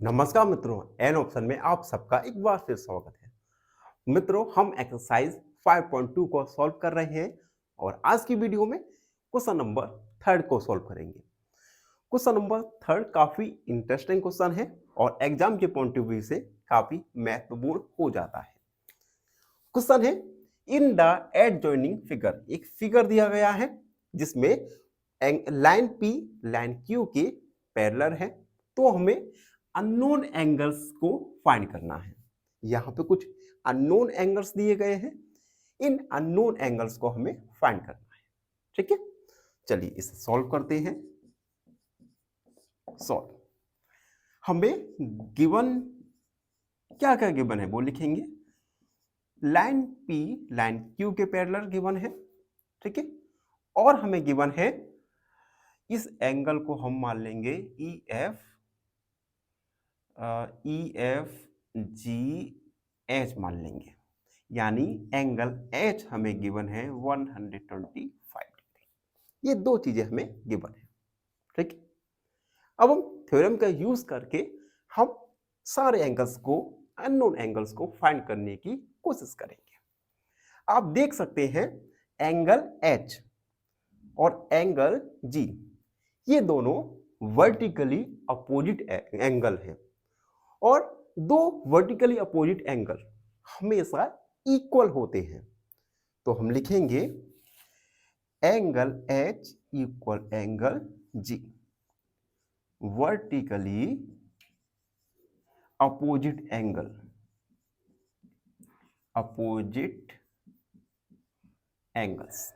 नमस्कार मित्रों, an option में आप सबका एक बार फिर स्वागत है। मित्रों, हम एक्सरसाइज 5.2 को सॉल्व कर रहे हैं और आज की वीडियो में क्वेश्चन नंबर थर्ड को सॉल्व करेंगे। क्वेश्चन नंबर थर्ड काफी इंटरेस्टिंग क्वेश्चन है और एग्जाम के पॉइंट ऑफ व्यू से काफी महत्वपूर्ण हो जाता है। क्वेश्चन है, इन द एडजॉइनिंग फिगर, एक फिगर दिया गया है जिसमें लाइन पी लाइन क्यू के पैरेलल है, तो हमें अननोन एंगल्स को फाइंड करना है। यहाँ पे कुछ अननोन एंगल्स दिए गए हैं, इन अननोन एंगल्स को हमें फाइंड करना है। ठीक है, चलिए इसे सॉल्व करते हैं। सॉल्व, हमें गिवन क्या क्या गिवन है वो लिखेंगे। लाइन पी लाइन क्यू के पैरेलल गिवन है, ठीक है, और हमें गिवन है इस एंगल को हम मान लेंगे ई एफ जी एच मान लेंगे, यानी एंगल एच हमें गिवन है 125 डिग्री। ये दो चीजें हमें गिवन है, ठीक है। अब हम थ्योरम का यूज करके हम सारे एंगल्स को, अननोन एंगल्स को फाइंड करने की कोशिश करेंगे। आप देख सकते हैं एंगल एच और एंगल जी, ये दोनों वर्टिकली अपोजिट एंगल है और दो वर्टिकली अपोजिट एंगल हमेशा इक्वल होते हैं। तो हम लिखेंगे angle H equal angle G, vertically opposite angle, opposite angles.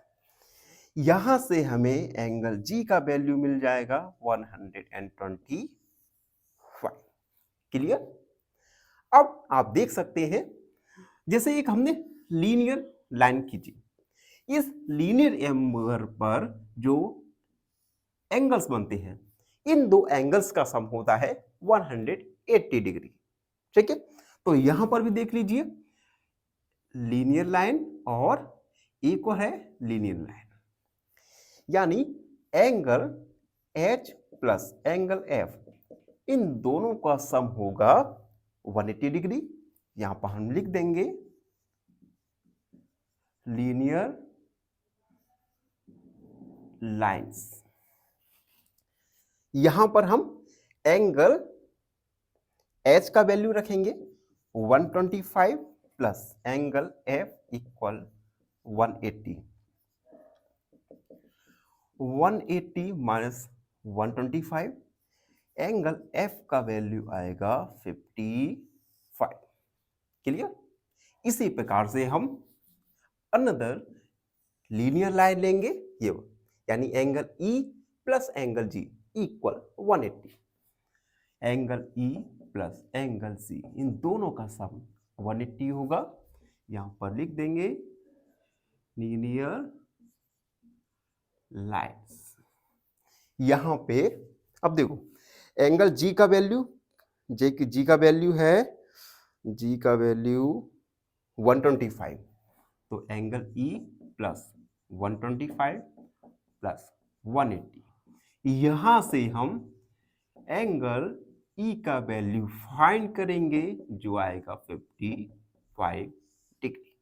यहां से हमें एंगल जी का वैल्यू मिल जाएगा 125। क्लियर। अब आप देख सकते हैं जैसे एक हमने लीनियर लाइन खींची, इस लीनियर एंगल पर जो एंगल्स बनते हैं, इन दो एंगल्स का सम होता है 180 डिग्री। ठीक है, तो यहां पर भी देख लीजिए लीनियर लाइन और एक और है लीनियर लाइन, यानी angle H plus angle F, इन दोनों का सम होगा 180 डिग्री। यहां पर हम लिख देंगे लीनियर लाइंस। यहां पर हम एंगल एच का वैल्यू रखेंगे 125 plus angle F equal 180। 180 minus 125, angle F का वैल्यू आएगा 55। क्लियर। इसी प्रकार से हम अनदर लीनियर लाइन लेंगे, ये यानी angle E plus angle G equal 180। Angle E plus angle C, इन दोनों का सम 180 होगा। यहां पर लिख देंगे लीनियर लाइन्स। यहां पे अब देखो एंगल जी का वैल्यू, जी का वैल्यू है, जी का वैल्यू 125, तो एंगल ई प्लस 125 प्लस 180, यहां से हम एंगल ई का वैल्यू फाइंड करेंगे जो आएगा 55 डिग्री।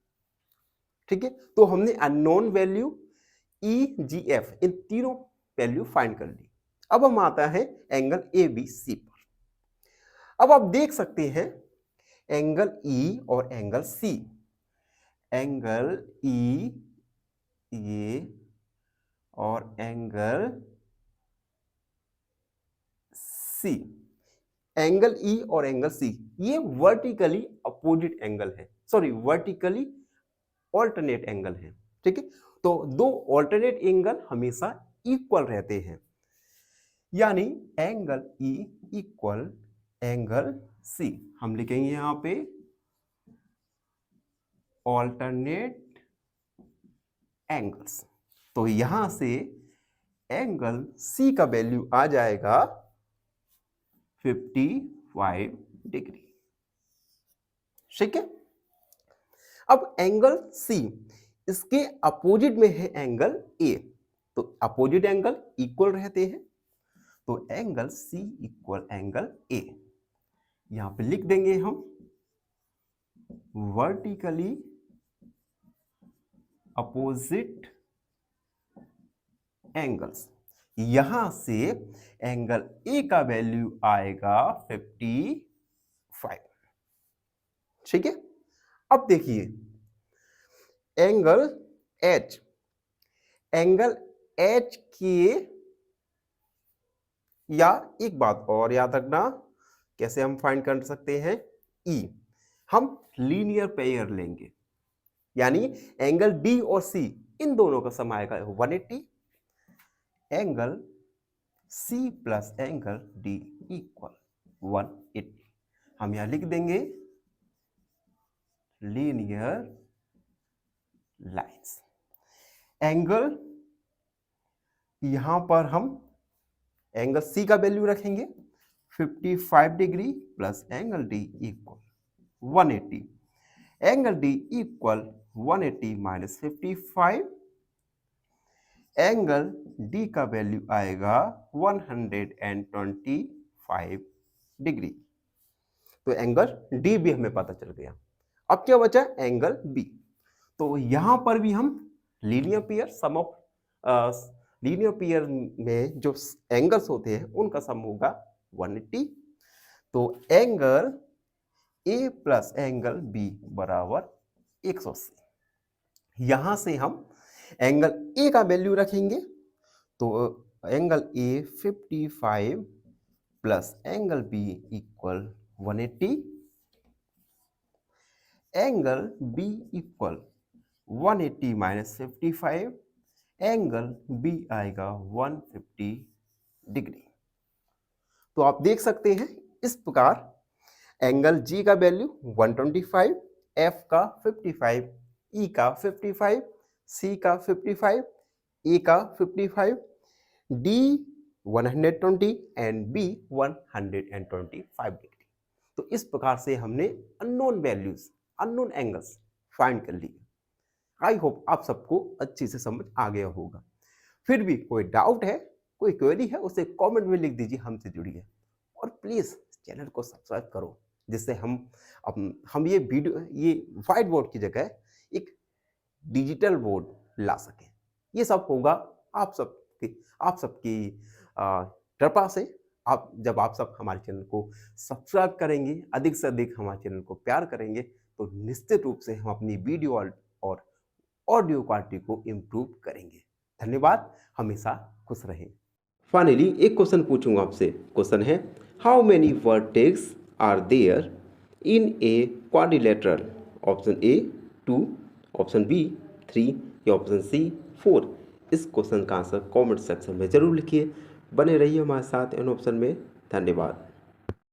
ठीक है, तो हमने अननोन वैल्यू ई जी एफ, इन तीनों वैल्यू फाइंड कर ली। अब हम आता है एंगल ए बी सी पर। अब आप देख सकते हैं एंगल ई और एंगल सी, एंगल ई ये और एंगल सी, एंगल ई और एंगल सी ये वर्टिकली अपोजिट एंगल है, सॉरी वर्टिकली ऑल्टरनेट एंगल है। ठीक है, तो दो ऑल्टरनेट एंगल हमेशा इक्वल रहते हैं, यानी angle E equal angle C. हम लिखेंगे यहां पे ऑल्टरनेट एंगल्स। तो यहां से एंगल सी का वैल्यू आ जाएगा 55 डिग्री। ठीक है, अब एंगल सी, इसके अपोजिट में है एंगल ए, तो अपोजिट एंगल इक्वल रहते हैं, तो angle C equal angle A. यहां पे लिख देंगे हम वर्टिकली अपोजिट एंगल्स। यहां से एंगल ए का वैल्यू आएगा 55। ठीक है, अब देखिए एंगल एच, एंगल एच के, या एक बात और याद रखना, कैसे हम फाइंड कर सकते हैं, ई हम लीनियर पेयर लेंगे, यानी एंगल डी और सी इन दोनों का सम आएगा 180, angle C plus angle D equal 180। हम यहां लिख देंगे लीनियर लाइंस। एंगल, यहां पर हम एंगल सी का वैल्यू रखेंगे 55 degree plus angle D equal 180, angle D equal 180 minus 55, angle D का वैल्यू आएगा 125 डिग्री। तो एंगल डी भी हमें पता चल गया। अब क्या बचा, एंगल बी। तो यहां पर भी हम linear pair, sum of linear pair में जो एंगल्स होते हैं उनका सम होगा 180। तो angle A plus angle B बराबर 180। यहां से हम एंगल ए का वैल्यू रखेंगे, तो angle A 55 plus angle B equal 180, angle B equal 180 minus 55, angle B आएगा 150 डिग्री। तो आप देख सकते हैं इस प्रकार एंगल जी का वैल्यू 125, एफ का 55, ई का 55, सी का 55, ए का 55, डी 120 एंड बी 125 डिग्री। तो इस प्रकार से हमने unknown values, unknown angles find कर लिए। आई होप आप सबको अच्छी से समझ आ गया होगा। फिर भी कोई डाउट है, कोई क्वेरी है, उसे कमेंट में लिख दीजिए, हमसे जुड़िए और प्लीज चैनल को सब्सक्राइब करो, जिससे हम ये वीडियो, ये व्हाइट बोर्ड की जगह एक डिजिटल बोर्ड ला सकें। ये सब होगा आप सबकी कृपा से। जब आप सब हमारे चैनल को सब्सक्राइब करेंगे, अधिक से अधिक हमारे चैनल को प्यार करेंगे, तो निश्चित रूप से हम अपनी वीडियो और ऑडियो क्वालिटी को इम्प्रूव करेंगे। धन्यवाद, हमेशा खुश रहें। फाइनली एक क्वेश्चन पूछूंगा आपसे। क्वेश्चन है, how many vertex are there in a quadrilateral? Option A 2, option B 3 या ऑप्शन सी 4। इस क्वेश्चन का आंसर कमेंट सेक्शन में जरूर लिखिए। बने रहिए हमारे साथ इन ऑप्शन में। धन्यवाद।